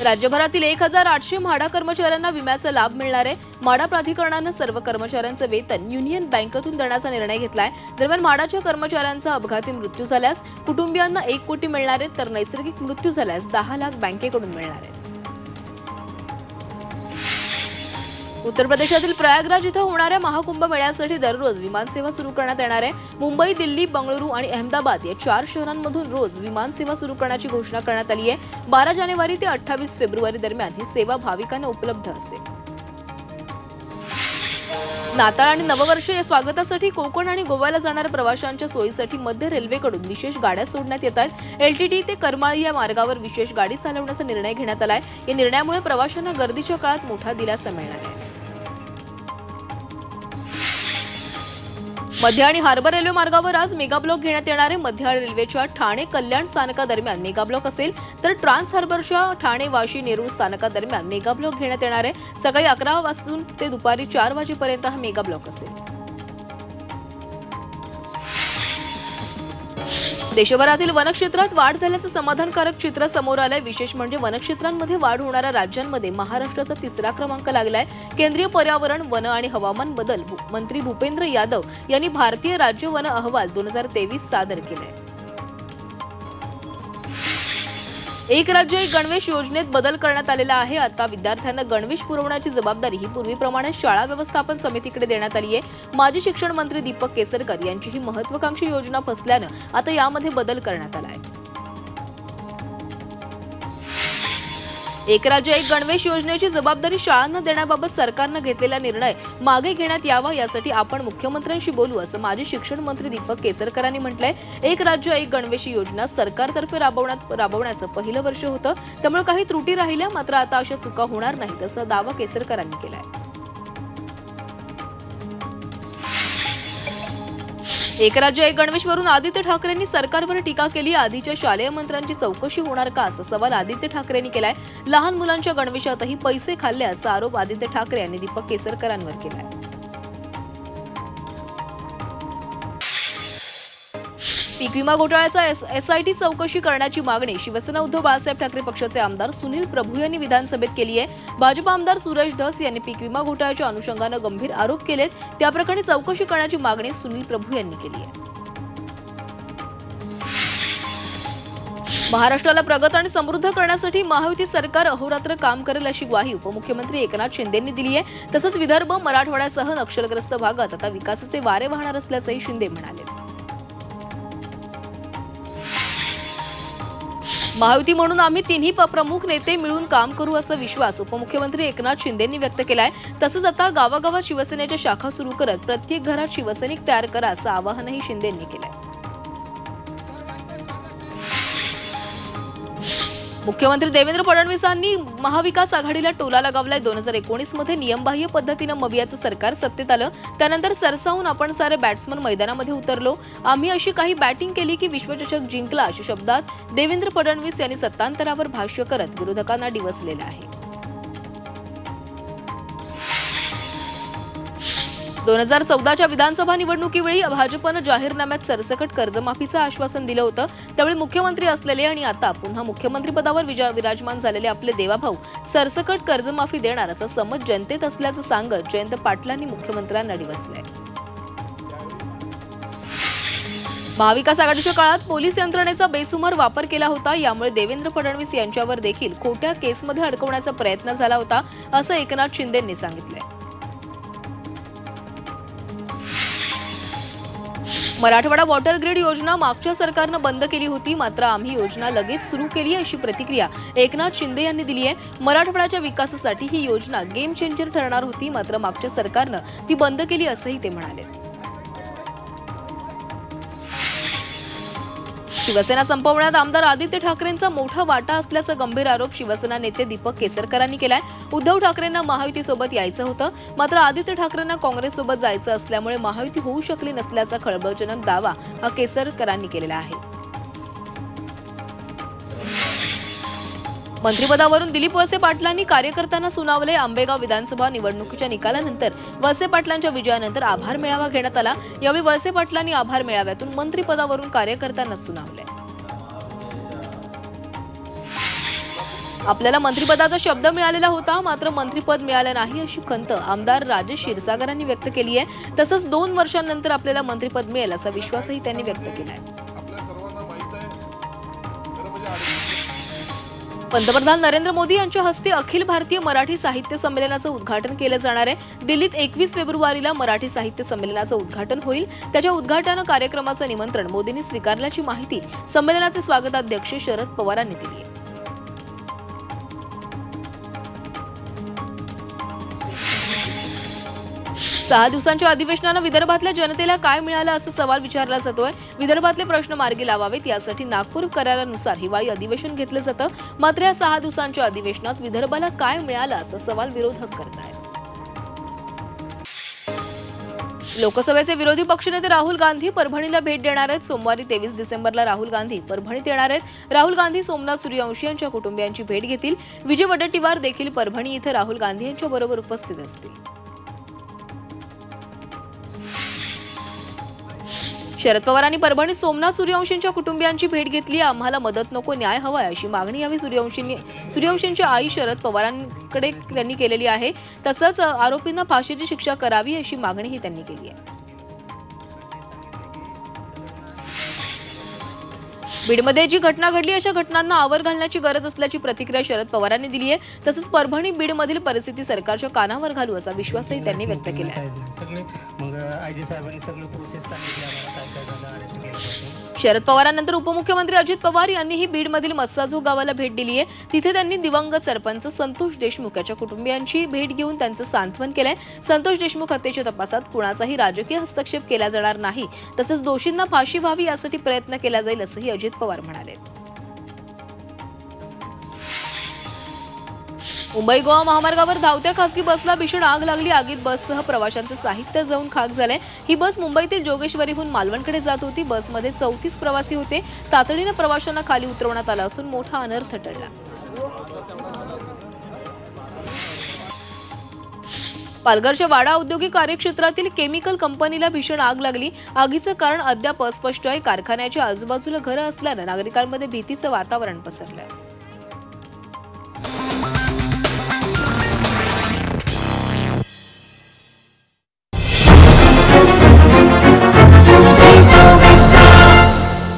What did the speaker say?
राज्यभरातील 1800 म्हाडा कर्मचाऱ्यांना विम्याचा लाभ मिळणार आहे। म्हाडा प्राधिकरणाने सर्व कर्मचाऱ्यांचे वेतन युनियन बँकेतून देण्याचा निर्णय घेतलाय। दरम्यान म्हाडाच्या कर्मचाऱ्यांचा अपघाती मृत्यू झाल्यास कुटुंबियांना 1 कोटी मिळणार आहे, तर नैसर्गिक मृत्यू झाल्यास 10 लाख बँकेकडून मिळणार आहे। उत्तर प्रदेशातील प्रयागराज इथं होणाऱ्या महाकुंभ मेळ्यासाठी दररोज विमानसेवा सुरू करण्यात येणार आहे। मुंबई, दिल्ली, बंगळुरू आणि अहमदाबाद या 4 शहरांमधून रोज विमानसेवा सुरू करण्याची घोषणा करण्यात आली आहे। 12 जानेवारी ते 28 फेब्रुवारी दरम्यान ही सेवा भाविकांना उपलब्ध असेल। नाताळ आणि नववर्ष या स्वागतासाठी कोकण आणि गोव्याला जाणाऱ्या प्रवाशांच्या सोयीसाठी मध्य रेल्वेकडून विशेष गाड्या सोडण्यात येत आहेत। एलटीटी ते करमाळी या मार्गावर विशेष गाडी चालवण्याचा निर्णय घेण्यात आलाय। या निर्णयामुळे प्रवाशांना गर्दीच्या काळात मोठा दिलासा मिळणार आहे। मध्य आणि हार्बर रेल्वे मार्गावर आज मेगा ब्लॉक घेण्यात येणार आहे। मध्य रेल्वेच्या ठाणे कल्याण स्थानकादरम्यान मेगा ब्लॉक असेल, तर ट्रान्स हार्बरच्या ठाणे वाशी नेरूळ स्थानकादरम्यान मेगा ब्लॉक घेण्यात येणार आहे। सकाळी 11 वाजून ते दुपारी 4 वाजेपर्यंत हा मेगा ब्लॉक असेल। देशभरातील वनक्षेत्रात वाढ झाल्याचं समाधानकारक चित्र समोर आलंय। विशेष म्हणजे वनक्षेत्रांमध्ये वाढ होणाऱ्या राज्यांमध्ये महाराष्ट्राचा 3रा क्रमांक लागलाय। केंद्रीय पर्यावरण, वन आणि हवामान बदल मंत्री भूपेंद्र यादव यांनी भारतीय राज्य वन अहवाल 2023 सादर केलाय। एक राज्य एक गणवेश योजनेत बदल करण्यात आलेला आहे। आता विद्यार्थ्यांना गणवेश पुरवण्याची जबाबदारी ही पूर्वीप्रमाणे शाळा व्यवस्थापन समितीकडे देण्यात आली आहे। माजी शिक्षण मंत्री दीपक केसरकर यांची ही महत्त्वाकांक्षी योजना फसल्यानं आता यामध्ये बदल करण्यात आला आहे। एक राज्य एक गणवेश योजनेची जबाबदारी शाळांना देण्याबाबत सरकारने घेतलेला निर्णय मागे घेण्यात यावा, यासाठी आपण मुख्यमंत्र्यांशी बोलू, असं माजी शिक्षण मंत्री दीपक केसरकरांनी म्हटलंय। एक राज्य एक गणवेश योजना सरकारतर्फे राबवण्याचं पहिलं वर्ष होतं, त्यामुळे काही त्रुटी राहिल्या, मात्र आता अशा चुका होणार नाहीत, असा दावा केसरकरांनी केलाय। एक राज्य एक गणवेशवरून आदित्य ठाकरेंनी सरकारवर टीका केली। आधीच्या शालेय मंत्र्यांची चौकशी होणार का, असा सवाल आदित्य ठाकरेंनी केलाय। लहान मुलांच्या गणवेशातही पैसे खाल्ल्याचा आरोप आदित्य ठाकरे यांनी दीपक केसरकरांवर केलाय। पीक विमा घोटाळ्याचा एसआयटी चौकशी करण्याची मागणी शिवसेना उद्धव बाळासाहेब ठाकरे पक्षाचे आमदार सुनील प्रभू यांनी विधानसभेत केली आहे। भाजप आमदार सुरेश धस यांनी पीक विमा घोटाळ्याच्या अनुषंगाने गंभीर आरोप केलेत। त्याप्रकरणी चौकशी करण्याची मागणी सुनील प्रभू यांनी केली आहे। महाराष्ट्राला प्रगत आणि समृद्ध करण्यासाठी महायुती सरकार अहोरात्र काम करेल, अशी ग्वाही उपमुख्यमंत्री एकनाथ शिंदेंनी दिली आहे। तसंच विदर्भ, मराठवाड्यासह नक्षलग्रस्त भागात आता विकासाचे वारे वाहणार असल्याचंही शिंदे म्हणाले। महायुती म्हणून आम्ही तिन्ही प्रमुख नेते मिळून काम करू, असा विश्वास उपमुख्यमंत्री एकनाथ शिंदेंनी व्यक्त केलाय। तसंच आता गावागावात शिवसेनेच्या शाखा सुरू करत प्रत्येक घरात शिवसैनिक तयार करा, असं आवाहनही शिंदेंनी केलंय। मुख्यमंत्री देवेंद्र फडणवीसांनी महाविकास आघाडीला टोला लगावलाय। 2019 मध्ये नियमबाह्य पद्धतीने मवियाचं सरकार सत्तेत आलं, त्यानंतर सरसावून आपण सारे बॅट्समन मैदानामध्ये उतरलो। आम्ही अशी काही बॅटिंग केली की विश्वचषक जिंकला, अशा शब्दात देवेंद्र फडणवीस यांनी सत्तांतरावर भाष्य करत विरोधकांना डिवचलेलं आहे। 2014च्या विधानसभा निवडणुकीवेळी भाजपनं जाहीरनाम्यात सरसकट कर्जमाफीचं आश्वासन दिलं होतं। त्यावेळी मुख्यमंत्री असलेले आणि आता पुन्हा मुख्यमंत्रीपदावर विराजमान झालेले आपले देवाभाऊ सरसकट कर्जमाफी देणार, असं समज जनतेत असल्याचं सांगत जयंत पाटलांनी मुख्यमंत्र्यांना डिवचलंय। महाविकास आघाडीच्या काळात पोलीस यंत्रणेचा बेसुमार वापर केला होता, यामुळे देवेंद्र फडणवीस यांच्यावर देखील खोट्या केसमध्ये अडकवण्याचा प्रयत्न झाला होता, असं एकनाथ शिंदेंनी सांगितलंय। मराठवाडा वॉटर ग्रीड योजना मागच्या सरकारनं बंद केली होती, मात्र आम्ही योजना लगेच सुरू केली, अशी प्रतिक्रिया एकनाथ शिंदे यांनी दिली आहे। मराठवाड्याच्या विकासासाठी ही योजना गेम चेंजर ठरणार होती, मात्र मागच्या सरकारनं ती बंद केली, असंही ते म्हणाले। शिवसेना संपवण्यात आमदार आदित्य ठाकरेंचा मोठा वाटा असल्याचा गंभीर आरोप शिवसेना नेते दीपक केसरकरांनी केलाय। उद्धव ठाकरेंना महायुतीसोबत यायचं होतं, मात्र आदित्य ठाकरेंना काँग्रेससोबत जायचं असल्यामुळे महायुती होऊ शकली नसल्याचा खळबळजनक दावा हा केसरकरांनी केलेला आहे। मंत्रिपदावरून दिलीप वळसे पाटलांनी कार्यकर्त्यांना सुनावले। आंबेगाव विधानसभा निवडणुकीच्या निकालानंतर वळसे पाटलांच्या विजयानंतर आभार मेळावा घेण्यात आला। यावेळी वळसे पाटलांनी आभार मेळाव्यातून मंत्रिपदावरून कार्यकर्त्यांना सुनावले। आपल्याला मंत्रिपदाचा शब्द मिळालेला होता, मात्र मंत्रिपद मिळालं नाही अशी खंत आमदार राजेश क्षीरसागरांनी व्यक्त केली आहे. तसंच 2 वर्षांनंतर आपल्याला मंत्रिपद मिळेल असा विश्वासही त्यांनी व्यक्त केला आहे. पंतप्रधान नरेंद्र मोदी यांच्या हस्ते अखिल भारतीय मराठी साहित्य संमेलनाचं उद्घाटन केलं जाणार आहे. दिल्लीत 21 फेब्रुवारीला मराठी साहित्य संमेलनाचं उद्घाटन होईल. त्याच्या उद्घाटन कार्यक्रमाचं निमंत्रण मोदींनी स्वीकारल्याची माहिती संमेलनाचे स्वागताध्यक्ष शरद पवारांनी दिली आहे. सहा दिवसांच्या अधिवेशनानं विदर्भातल्या जनतेला काय मिळालं असं सवाल विचारला जातोय. विदर्भातले प्रश्न मार्गी लावावेत यासाठी नागपूर करारानुसार हिवाळी अधिवेशन घेतलं जातं. मात्र या 6 दिवसांच्या अधिवेशनात विदर्भाला काय मिळालं असा सवाल विरोधक करतायत. लोकसभेचे विरोधी पक्षनेते राहुल गांधी परभणीला भेट देणार आहेत. सोमवारी 23 डिसेंबरला राहुल गांधी परभणीत येणार आहेत. राहुल गांधी सोमनाथ सूर्यवंशी यांच्या कुटुंबियांची भेट घेतील. विजय वडेट्टीवार देखील परभणी इथे राहुल गांधी यांच्या बरोबर उपस्थित असतील. शरद पवारांनी परभणीत सोमनाथ सूर्यवंशींच्या कुटुंबियांची भेट घेतली. आम्हाला मदत नको, न्याय हवाय अशी मागणी यावेळी सूर्यवंशींच्या आई शरद पवारांकडे त्यांनी केलेली आहे. तसंच आरोपींना फाशीची शिक्षा करावी अशी मागणीही त्यांनी केली आहे. बीडमध्ये जी घटना घडली अशा घटनांना आवर घालण्याची गरज असल्याची प्रतिक्रिया शरद पवारांनी दिली आहे. तसंच परभणी बीडमधील परिस्थिती सरकारच्या कानावर घालू असा विश्वासही त्यांनी व्यक्त केला आहे. शरद पवारांनंतर उपमुख्यमंत्री अजित पवार यांनीही बीडमधील मस्साजो गावाला भेट दिली आहे. तिथे त्यांनी दिवंगत सरपंच संतोष देशमुख याच्या कुटुंबियांची भेट घेऊन त्यांचं सांत्वन केलंय. संतोष देशमुख हत्येच्या तपासात कुणाचाही राजकीय हस्तक्षेप केला जाणार नाही. तसंच दोषींना फाशी व्हावी यासाठी प्रयत्न केला जाईल असंही अजित पवार म्हणाले. मुंबई गोवा महामार्गावर धावत्या खासगी बसला भीषण आग लागली. आगीत बससह प्रवाशांचं साहित्य जळून खाक झालंय. ही बस मुंबईतील जोगेश्वरीहून मालवणकडे जात होती. बसमध्ये 34 प्रवासी होते. तातडीने प्रवाशांना खाली उतरवण्यात आलं असून मोठा अनर्थ टळला. पालघरच्या वाडा औद्योगिक कार्यक्षेत्रातील केमिकल कंपनीला भीषण आग लागली. आगीचं कारण अद्याप अस्पष्ट आहे. कारखान्याच्या आजूबाजूला घरं असल्यानं नागरिकांमध्ये भीतीचं वातावरण पसरलंय.